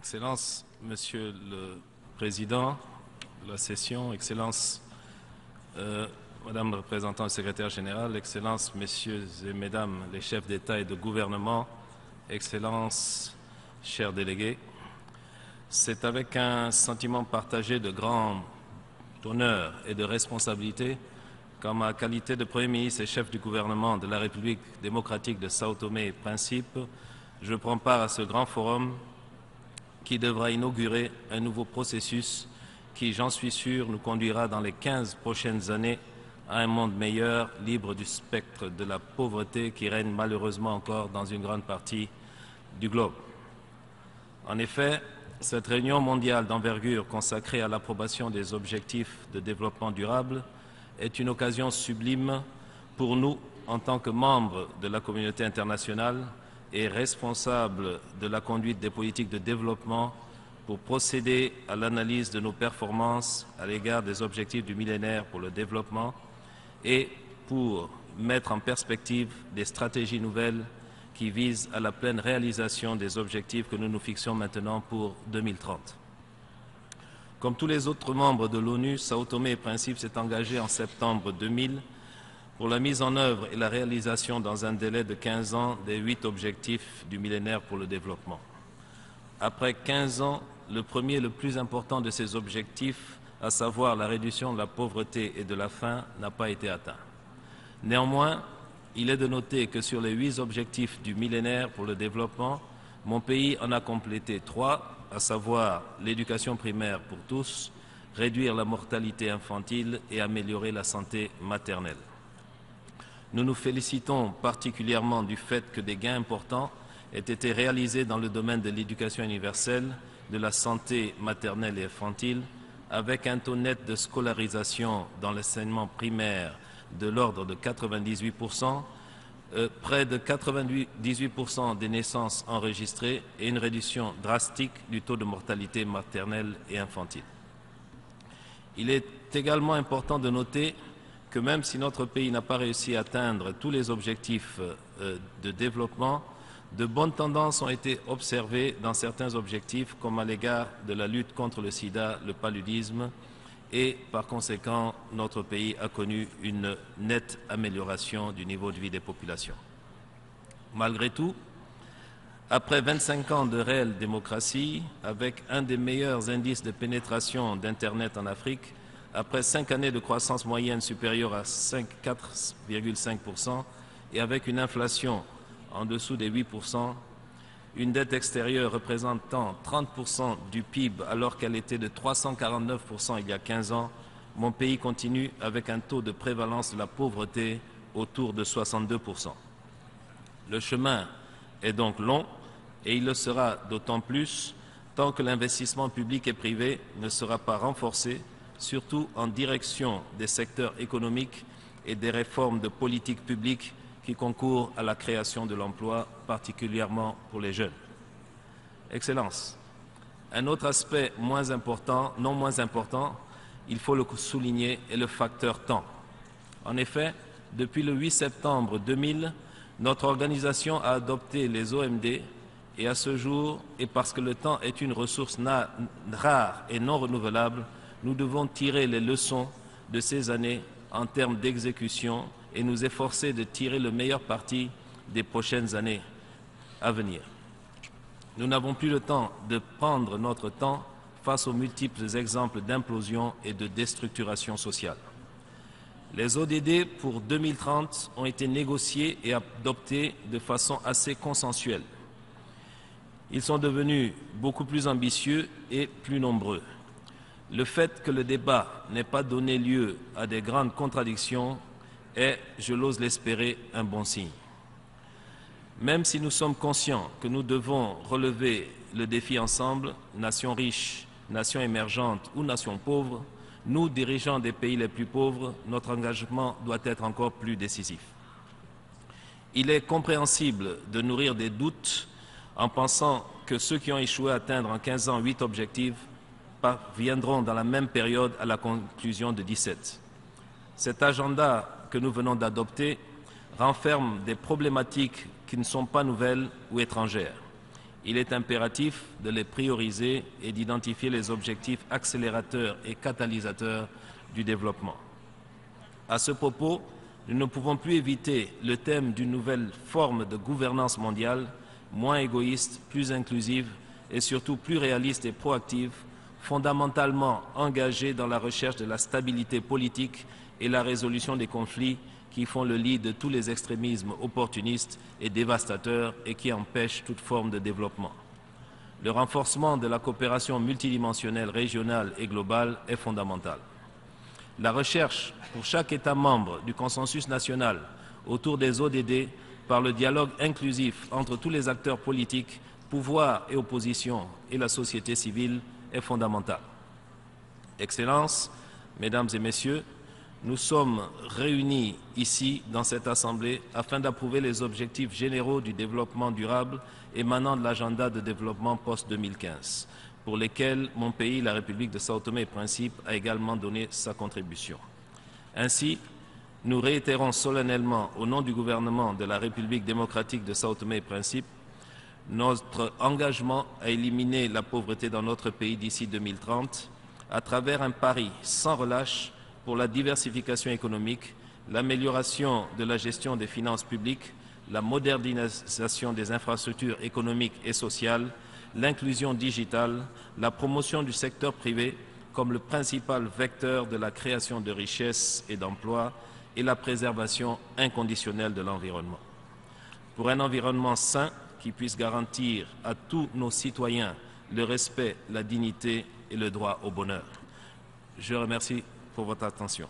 Excellences, Monsieur le Président de la session, Excellences, Madame la représentante secrétaire générale, Excellences, Messieurs et Mesdames les chefs d'État et de gouvernement, Excellences, chers délégués, c'est avec un sentiment partagé de grand honneur et de responsabilité qu'en ma qualité de Premier ministre et chef du gouvernement de la République démocratique de Sao Tomé et Principe, je prends part à ce grand forum qui devra inaugurer un nouveau processus qui, j'en suis sûr, nous conduira dans les 15 prochaines années à un monde meilleur, libre du spectre de la pauvreté qui règne malheureusement encore dans une grande partie du globe. En effet, cette réunion mondiale d'envergure consacrée à l'approbation des objectifs de développement durable est une occasion sublime pour nous, en tant que membres de la communauté internationale et responsables de la conduite des politiques de développement, pour procéder à l'analyse de nos performances à l'égard des objectifs du millénaire pour le développement et pour mettre en perspective des stratégies nouvelles qui visent à la pleine réalisation des objectifs que nous nous fixons maintenant pour 2030. Comme tous les autres membres de l'ONU, Sao Tomé et Principe s'est engagé en septembre 2000 pour la mise en œuvre et la réalisation dans un délai de 15 ans des 8 objectifs du millénaire pour le développement. Après 15 ans, le premier et le plus important de ces objectifs, à savoir la réduction de la pauvreté et de la faim, n'a pas été atteint. Néanmoins, il est de noter que sur les 8 objectifs du millénaire pour le développement, mon pays en a complété 3, à savoir l'éducation primaire pour tous, réduire la mortalité infantile et améliorer la santé maternelle. Nous nous félicitons particulièrement du fait que des gains importants aient été réalisés dans le domaine de l'éducation universelle, de la santé maternelle et infantile, avec un taux net de scolarisation dans l'enseignement primaire de l'ordre de 98%, près de 98% des naissances enregistrées et une réduction drastique du taux de mortalité maternelle et infantile. Il est également important de noter que même si notre pays n'a pas réussi à atteindre tous les objectifs de développement, de bonnes tendances ont été observées dans certains objectifs, comme à l'égard de la lutte contre le sida, le paludisme, et par conséquent, notre pays a connu une nette amélioration du niveau de vie des populations. Malgré tout, après 25 ans de réelle démocratie, avec un des meilleurs indices de pénétration d'Internet en Afrique, après 5 années de croissance moyenne supérieure à 4,5% et avec une inflation en dessous des 8%, une dette extérieure représentant 30% du PIB alors qu'elle était de 349% il y a 15 ans, mon pays continue avec un taux de prévalence de la pauvreté autour de 62%. Le chemin est donc long et il le sera d'autant plus tant que l'investissement public et privé ne sera pas renforcé, surtout en direction des secteurs économiques et des réformes de politique publique qui concourent à la création de l'emploi, particulièrement pour les jeunes. Excellences, un autre aspect non moins important, il faut le souligner, est le facteur temps. En effet, depuis le 8 septembre 2000, notre organisation a adopté les OMD et à ce jour, et parce que le temps est une ressource rare et non renouvelable, nous devons tirer les leçons de ces années en termes d'exécution et nous efforcer de tirer le meilleur parti des prochaines années à venir. Nous n'avons plus le temps de prendre notre temps face aux multiples exemples d'implosion et de déstructuration sociale. Les ODD pour 2030 ont été négociés et adoptés de façon assez consensuelle. Ils sont devenus beaucoup plus ambitieux et plus nombreux. Le fait que le débat n'ait pas donné lieu à des grandes contradictions est, je l'ose l'espérer, un bon signe. Même si nous sommes conscients que nous devons relever le défi ensemble, nations riches, nations émergentes ou nations pauvres, nous, dirigeants des pays les plus pauvres, notre engagement doit être encore plus décisif. Il est compréhensible de nourrir des doutes en pensant que ceux qui ont échoué à atteindre en 15 ans 8 objectifs parviendront dans la même période à la conclusion de 17. Cet agenda que nous venons d'adopter renferme des problématiques qui ne sont pas nouvelles ou étrangères. il est impératif de les prioriser et d'identifier les objectifs accélérateurs et catalysateurs du développement. À ce propos, nous ne pouvons plus éviter le thème d'une nouvelle forme de gouvernance mondiale, moins égoïste, plus inclusive et surtout plus réaliste et proactive, fondamentalement engagée dans la recherche de la stabilité politique et la résolution des conflits qui font le lit de tous les extrémismes opportunistes et dévastateurs et qui empêchent toute forme de développement. Le renforcement de la coopération multidimensionnelle régionale et globale est fondamental. La recherche pour chaque État membre du consensus national autour des ODD par le dialogue inclusif entre tous les acteurs politiques, pouvoir et opposition et la société civile est fondamentale. Excellences, Mesdames et Messieurs, nous sommes réunis ici dans cette Assemblée afin d'approuver les objectifs généraux du développement durable émanant de l'agenda de développement post-2015, pour lesquels mon pays, la République de Sao Tomé et Principe, a également donné sa contribution. Ainsi, nous réitérons solennellement, au nom du gouvernement de la République démocratique de Sao Tomé et Principe, notre engagement à éliminer la pauvreté dans notre pays d'ici 2030 à travers un pari sans relâche pour la diversification économique, l'amélioration de la gestion des finances publiques, la modernisation des infrastructures économiques et sociales, l'inclusion digitale, la promotion du secteur privé comme le principal vecteur de la création de richesses et d'emplois et la préservation inconditionnelle de l'environnement. Pour un environnement sain qui puisse garantir à tous nos citoyens le respect, la dignité et le droit au bonheur. Je remercie pour votre attention.